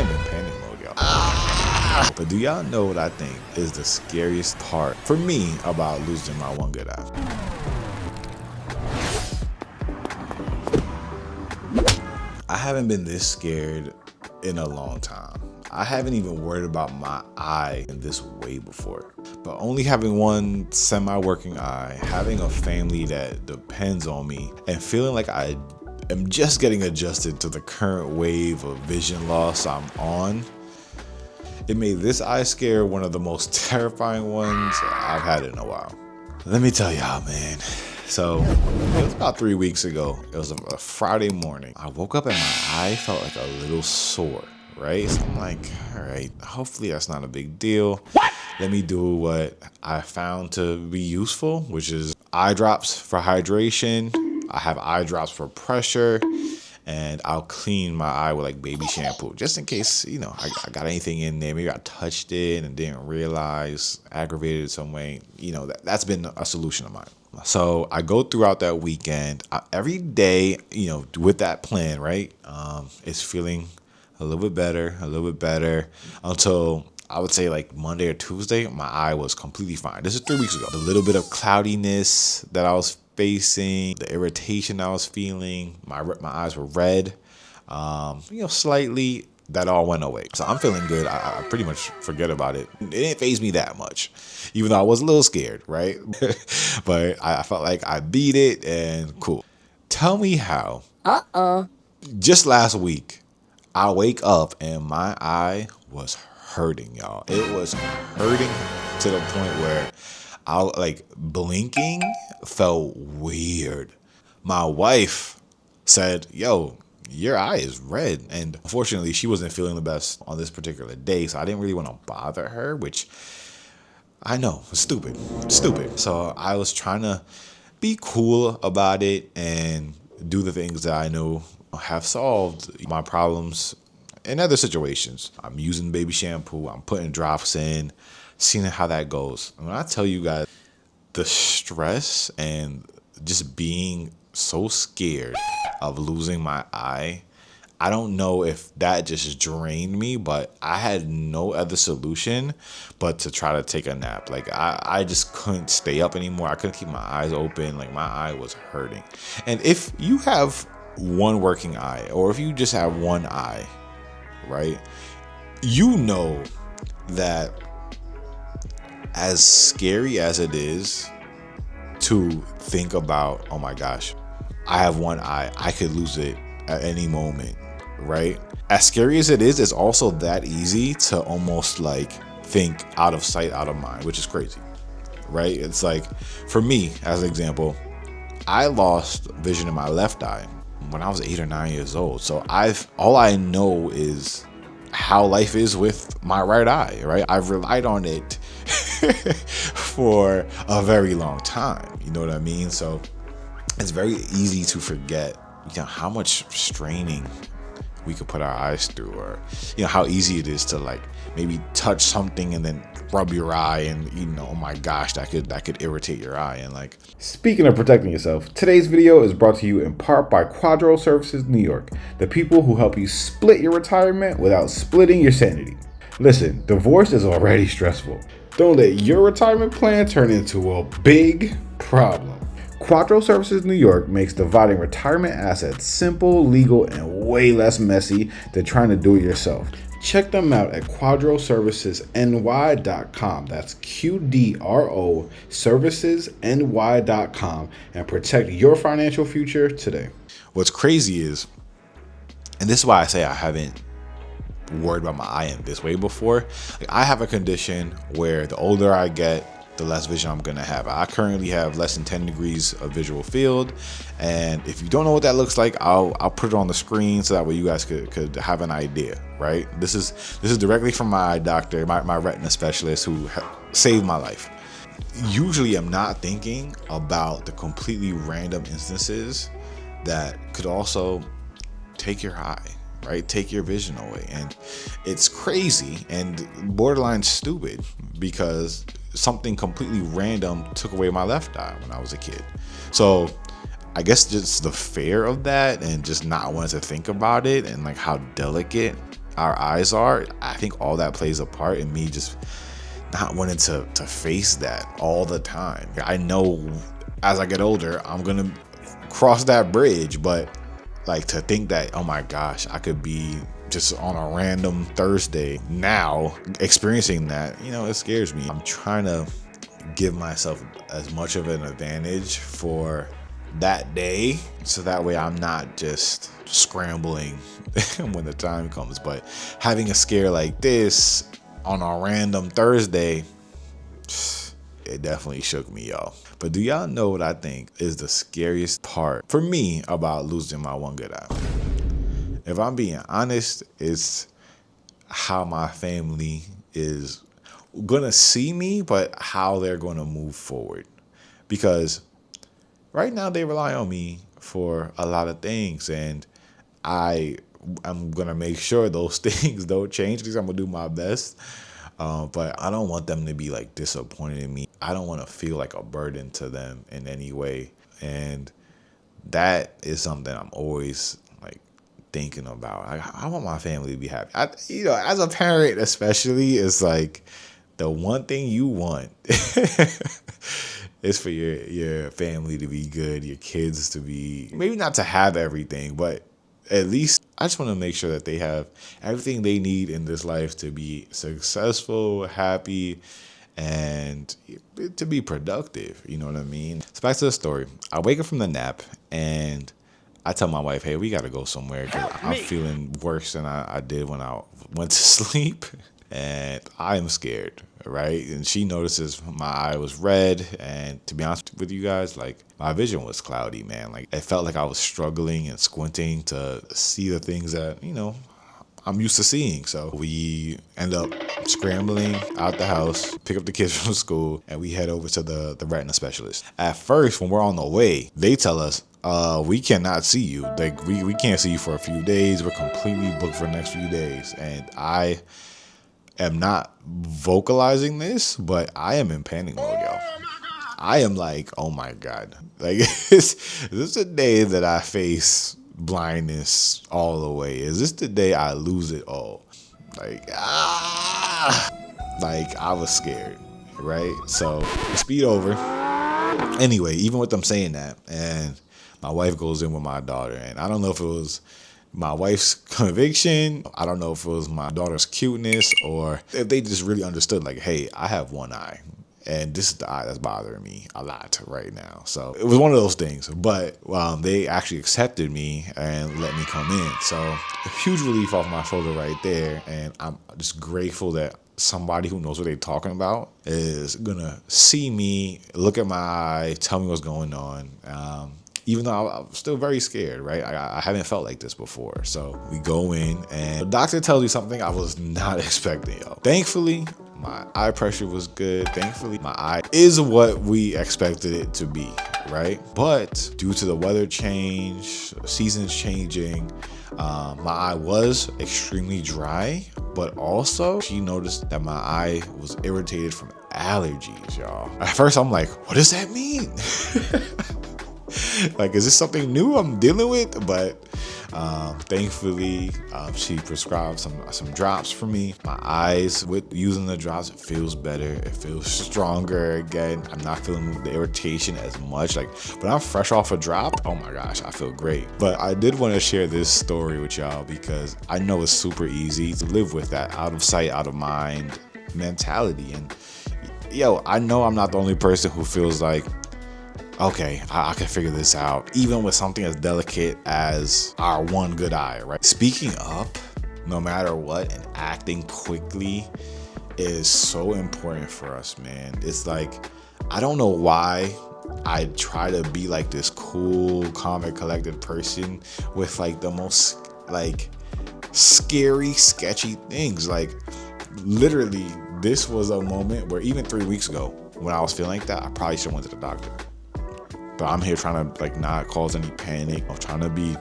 am in panic mode, y'all. But do y'all know what I think is the scariest part for me about losing my one good eye? I haven't been this scared in a long time. I haven't even worried about my eye in this way before. But only having one semi-working eye, having a family that depends on me, and feeling like I am just getting adjusted to the current wave of vision loss I'm on, it made this eye scare one of the most terrifying ones I've had in a while. Let me tell y'all, man. So it was about 3 weeks ago. It was a Friday morning. I woke up and my eye felt like a little sore, right? So I'm like, all right, hopefully that's not a big deal. Let me do what I found to be useful, which is eye drops for hydration. I have eye drops for pressure, and I'll clean my eye with like baby shampoo, just in case, you know, I got anything in there. Maybe I touched it and didn't realize, aggravated it some way. You know, that's been a solution of mine. So I go throughout that weekend, every day, you know, with that plan, right? It's feeling a little bit better until I would say like Monday or Tuesday, my eye was completely fine. This is 3 weeks ago. The little bit of cloudiness that I was facing, the irritation I was feeling, my eyes were red, you know, slightly. That all went away. So I'm feeling good. I pretty much forget about it. It didn't faze me that much, even though I was a little scared, right? But I felt like I beat it and cool. Tell me how. Just last week, I wake up and my eye was hurting, y'all. It was hurting to the point where I like blinking felt weird. My wife said, yo, your eye is red. And unfortunately, she wasn't feeling the best on this particular day. So I didn't really want to bother her, which I know was stupid. So I was trying to be cool about it and do the things that I know have solved my problems in other situations. I'm using baby shampoo. I'm putting drops in, seeing how that goes. And when I tell you guys, the stress and just being so scared of losing my eye, I don't know if that just drained me, but I had no other solution but to try to take a nap. Like I just couldn't stay up anymore. I couldn't keep my eyes open. Like my eye was hurting. And if you have one working eye, or if you just have one eye, right, you know that as scary as it is to think about, oh my gosh, I have one eye, I could lose it at any moment, right? As scary as it is, it's also that easy to almost like think out of sight, out of mind, which is crazy, right? It's like, for me, as an example, I lost vision in my left eye when I was 8 or 9 years old. So all I know is how life is with my right eye, right? I've relied on it for a very long time. You know what I mean? So it's very easy to forget, you know, how much straining we could put our eyes through, or, you know, how easy it is to like maybe touch something and then rub your eye and, you know, oh my gosh, that could irritate your eye. And like, speaking of protecting yourself, today's video is brought to you in part by Quadro Services New York, the people who help you split your retirement without splitting your sanity. Listen, divorce is already stressful. Don't let your retirement plan turn into a big problem. Quadro Services New York makes dividing retirement assets simple, legal, and way less messy than trying to do it yourself. Check them out at quadroservicesny.com. That's QDRO servicesny.com, and protect your financial future today. what's crazy is, and this is why I say I haven't worried about my eye in this way before. Like, I have a condition where the older I get, the less vision I'm gonna have. I currently have less than 10 degrees of visual field, and if you don't know what that looks like, I'll put it on the screen so that way you guys could have an idea, right? This is directly from my eye doctor, my retina specialist, who saved my life. Usually I'm not thinking about the completely random instances that could also take your eye, right? Take your vision away. And it's crazy and borderline stupid because something completely random took away my left eye when I was a kid. So I guess just the fear of that and just not wanting to think about it and like how delicate our eyes are, I think all that plays a part in me just not wanting to face that all the time. I know as I get older, I'm gonna cross that bridge, but like to think that, oh my gosh, I could be just on a random Thursday now experiencing that, it scares me. I'm trying to give myself as much of an advantage for that day, so that way I'm not just scrambling when the time comes. But having a scare like this on a random Thursday, it definitely shook me, y'all. But do y'all know what I think is the scariest part for me about losing my one good eye? If I'm being honest, it's how my family is gonna see me, but how they're gonna move forward. Because right now they rely on me for a lot of things, and I'm gonna make sure those things don't change, because I'm gonna do my best. But I don't want them to be like disappointed in me. I don't want to feel like a burden to them in any way. And that is something I'm always like thinking about. I want my family to be happy. As a parent especially, it's like the one thing you want is for your family to be good, your kids to be, maybe not to have everything, but at least I just want to make sure that they have everything they need in this life to be successful, happy, and to be productive. You know what I mean? So back to the story. I wake up from the nap and I tell my wife, hey, we got to go somewhere because I'm feeling worse than I did when I went to sleep. And I am scared, right? And she notices my eye was red. And to be honest with you guys, like my vision was cloudy, man. Like it felt like I was struggling and squinting to see the things that, I'm used to seeing. So we end up scrambling out the house, pick up the kids from school, and we head over to the retina specialist. At first, when we're on the way, they tell us, we cannot see you. Like we can't see you for a few days. We're completely booked for the next few days. And I am not vocalizing this, but I am in panic mode, y'all. I am like, oh my God. Like, is this the day that I face blindness all the way? Is this the day I lose it all? Like, like I was scared, right? So we speed over. Anyway, even with them saying that, and my wife goes in with my daughter, and I don't know if it was my wife's conviction, I don't know if it was my daughter's cuteness, or if they just really understood, like, hey, I have one eye, and this is the eye that's bothering me a lot right now. So it was one of those things, but they actually accepted me and let me come in. So a huge relief off my shoulder right there, and I'm just grateful that somebody who knows what they're talking about is gonna see me, look at my eye, tell me what's going on. Even though I'm still very scared, right? I haven't felt like this before. So we go in and the doctor tells you something I was not expecting, yo. Thankfully, my eye pressure was good. Thankfully, my eye is what we expected it to be, right? But due to the weather change, seasons changing, my eye was extremely dry, but also she noticed that my eye was irritated from allergies, y'all. At first, I'm like, what does that mean? Like, is this something new I'm dealing with? But thankfully, she prescribed some drops for me. My eyes, with using the drops, it feels better. It feels stronger again. I'm not feeling the irritation as much. Like, when I'm fresh off a drop, oh my gosh, I feel great. But I did want to share this story with y'all because I know it's super easy to live with that out of sight, out of mind mentality. And yo, I know I'm not the only person who feels like, okay, I can figure this out, even with something as delicate as our one good eye, right? Speaking up, no matter what, and acting quickly is so important for us, man. It's like, I don't know why I try to be like this cool, calm, and collected person with like the most like scary, sketchy things. Like literally, this was a moment where even 3 weeks ago, when I was feeling like that, I probably should have went to the doctor. But I'm here trying to like not cause any panic. I'm trying to be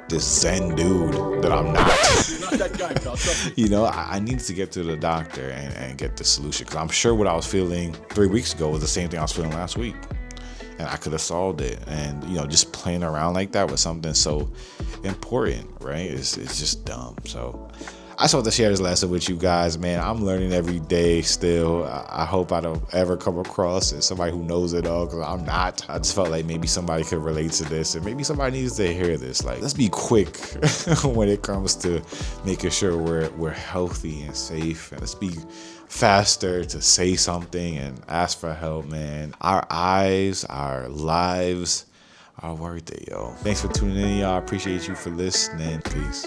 this Zen dude that I'm not. You're not that guy, pal. I needed to get to the doctor and get the solution, because I'm sure what I was feeling 3 weeks ago was the same thing I was feeling last week, and I could have solved it. And just playing around like that with something so important, right? It's just dumb. So I just want to share this lesson with you guys, man. I'm learning every day still. I hope I don't ever come across as somebody who knows it all, because I'm not. I just felt like maybe somebody could relate to this, and maybe somebody needs to hear this. Like, let's be quick when it comes to making sure we're healthy and safe, and let's be faster to say something and ask for help, man. Our eyes, our lives are worth it, yo. Thanks for tuning in, y'all. I appreciate you for listening. Peace.